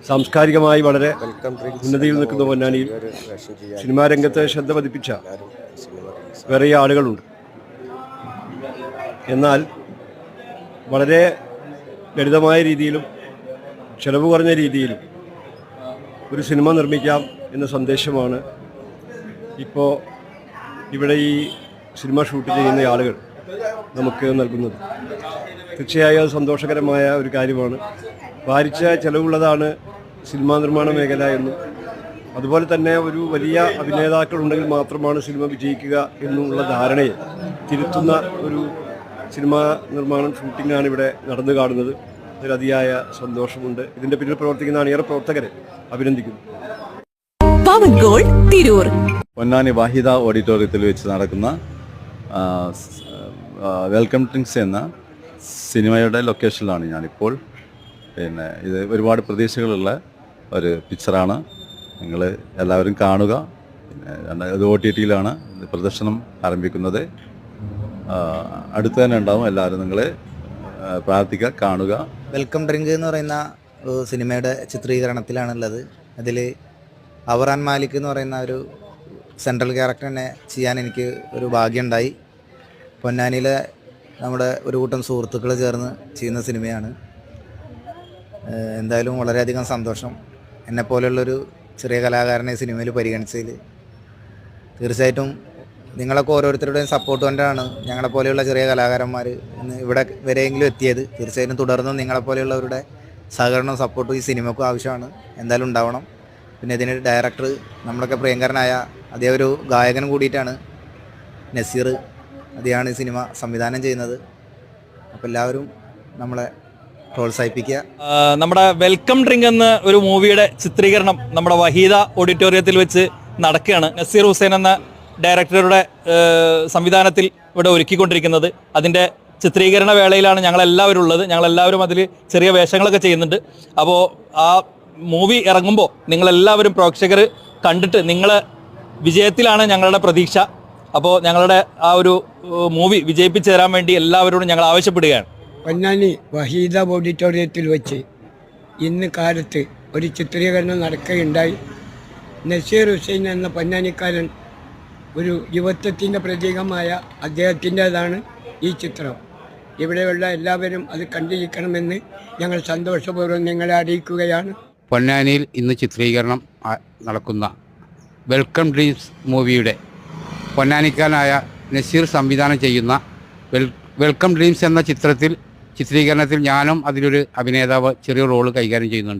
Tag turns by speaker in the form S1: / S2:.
S1: സാംസ്കാരികമായി വളരെ ഉന്നതിയിൽ നിൽക്കുന്ന പൊന്നാനിയിൽ സിനിമാ രംഗത്ത് ശ്രദ്ധ പതിപ്പിച്ച വേറെ ആളുകളുണ്ട്. എന്നാൽ വളരെ ലളിതമായ രീതിയിലും ചെലവ് കുറഞ്ഞ രീതിയിലും ഒരു സിനിമ നിർമ്മിക്കാം എന്ന സന്ദേശമാണ് ഇപ്പോൾ ഇവിടെ ഈ സിനിമ ഷൂട്ട് ചെയ്യുന്ന ആളുകൾ നമുക്ക് നൽകുന്നത്. തീർച്ചയായും അത് സന്തോഷകരമായ ഒരു കാര്യമാണ്. ഭാരിച്ച ചെലവുള്ളതാണ് സിനിമാ നിർമ്മാണ മേഖല എന്നും അതുപോലെ തന്നെ ഒരു വലിയ അഭിനേതാക്കളുണ്ടെങ്കിൽ മാത്രമാണ് സിനിമ വിജയിക്കുക എന്നുള്ള ധാരണയെ തിരുത്തുന്ന ഒരു സിനിമാ നിർമ്മാണം ഷൂട്ടിങ്ങാണ് ഇവിടെ നടന്നു കാണുന്നത്. അതിൽ അതിയായ സന്തോഷമുണ്ട്. ഇതിൻ്റെ പിന്നിൽ പ്രവർത്തിക്കുന്ന അണിയറ പ്രവർത്തകരെ അഭിനന്ദിക്കുന്നു.
S2: പവൻ ഗോൾ തിരൂർ
S3: പൊന്നാനി വാഹിദ ഓഡിറ്റോറിയത്തിൽ വെച്ച് നടക്കുന്ന വെൽക്കം ഡ്രിങ്ക്സ് എന്ന സിനിമയുടെ ലൊക്കേഷനിലാണ് ഞാനിപ്പോൾ. പിന്നെ ഇത് ഒരുപാട് പ്രതീക്ഷകളുള്ള ഒരു പിക്ചറാണ്. നിങ്ങൾ എല്ലാവരും കാണുക. പിന്നെ ഇത് OTT-യിലാണ് പ്രദർശനം ആരംഭിക്കുന്നത്. അടുത്ത് തന്നെ ഉണ്ടാവും. എല്ലാവരും നിങ്ങൾ പ്രാർത്ഥിക്കുക, കാണുക.
S4: വെൽക്കം ഡ്രിങ്ക് എന്ന് പറയുന്ന സിനിമയുടെ ചിത്രീകരണത്തിലാണുള്ളത്. അതിൽ അവറാൻ മാലിക് എന്ന് പറയുന്ന ഒരു സെൻട്രൽ ക്യാരക്ടറിനെ ചെയ്യാൻ എനിക്ക് ഒരു ഭാഗ്യമുണ്ടായി. പൊന്നാനിയിലെ നമ്മുടെ ഒരു കൂട്ടം സുഹൃത്തുക്കൾ ചേർന്ന് ചെയ്യുന്ന സിനിമയാണ്. എന്തായാലും വളരെയധികം സന്തോഷം. എന്നെപ്പോലെയുള്ളൊരു ചെറിയ കലാകാരനെ സിനിമയിൽ പരിഗണിച്ചതിൽ. തീർച്ചയായിട്ടും നിങ്ങളൊക്കെ ഓരോരുത്തരുടെയും സപ്പോർട്ട് കൊണ്ടാണ് ഞങ്ങളെപ്പോലെയുള്ള ചെറിയ കലാകാരന്മാർ ഇന്ന് ഇവിടെ വരെയെങ്കിലും എത്തിയത്. തീർച്ചയായിട്ടും തുടർന്നും നിങ്ങളെപ്പോലെയുള്ളവരുടെ സഹകരണവും സപ്പോർട്ടും ഈ സിനിമക്കും ആവശ്യമാണ്. എന്തായാലും ഉണ്ടാവണം. പിന്നെ ഇതിന് ഡയറക്ടർ നമ്മളൊക്കെ പ്രിയങ്കരനായ അദ്ദേഹം ഒരു ഗായകനും കൂടിയിട്ടാണ്, നസീർ. അദ്ദേഹമാണ് ഈ സിനിമ സംവിധാനം ചെയ്യുന്നത്. അപ്പോൾ എല്ലാവരും നമ്മളെ പ്രോത്സാഹിപ്പിക്കുക.
S5: നമ്മുടെ വെൽക്കം ഡ്രിങ്ക് എന്ന ഒരു മൂവിയുടെ ചിത്രീകരണം നമ്മുടെ വഹീദ ഓഡിറ്റോറിയത്തിൽ വെച്ച് നടക്കുകയാണ്. നസീർ ഹുസൈൻ എന്ന ഡയറക്ടറുടെ സംവിധാനത്തിൽ ഇവിടെ ഒരുക്കിക്കൊണ്ടിരിക്കുന്നത്. അതിൻ്റെ ചിത്രീകരണ വേളയിലാണ് ഞങ്ങളെല്ലാവരും ഉള്ളത്. ഞങ്ങളെല്ലാവരും അതിൽ ചെറിയ വേഷങ്ങളൊക്കെ ചെയ്യുന്നുണ്ട്. അപ്പോൾ ആ മൂവി ഇറങ്ങുമ്പോൾ നിങ്ങളെല്ലാവരും പ്രേക്ഷകർ കണ്ടിട്ട് നിങ്ങൾ വിജയത്തിലാണ് ഞങ്ങളുടെ പ്രതീക്ഷ. അപ്പോൾ ഞങ്ങളുടെ ആ ഒരു മൂവി വിജയിപ്പിച്ചു തരാൻ വേണ്ടി എല്ലാവരോടും ഞങ്ങൾ ആവശ്യപ്പെടുകയാണ്.
S6: പൊന്നാനി വഹീദ ഓഡിറ്റോറിയത്തിൽ വെച്ച് ഇന്ന് കാലത്ത് ഒരു ചിത്രീകരണം നടക്കുകയുണ്ടായി. നസീർ ഹുസൈൻ എന്ന പൊന്നാനിക്കാരൻ ഒരു യുവത്വത്തിൻ്റെ പ്രതീകമായ അദ്ദേഹത്തിൻ്റേതാണ് ഈ ചിത്രം. ഇവിടെയുള്ള എല്ലാവരും അത് കണ്ടിരിക്കണമെന്ന് ഞങ്ങൾ സന്തോഷപൂർവ്വം നിങ്ങളെ അറിയിക്കുകയാണ്.
S7: പൊന്നാനിയിൽ ഇന്ന് ചിത്രീകരണം നടക്കുന്ന വെൽക്കം ഡ്രീംസ് മൂവിയുടെ പൊന്നാനിക്കാരനായ നസീർ സംവിധാനം ചെയ്യുന്ന വെൽക്കം ഡ്രീംസ് എന്ന ചിത്രത്തിൽ ചിത്രീകരണത്തിൽ ഞാനും അതിലൊരു അഭിനേതാവ് ചെറിയ റോള് കൈകാര്യം ചെയ്യുന്നുണ്ട്.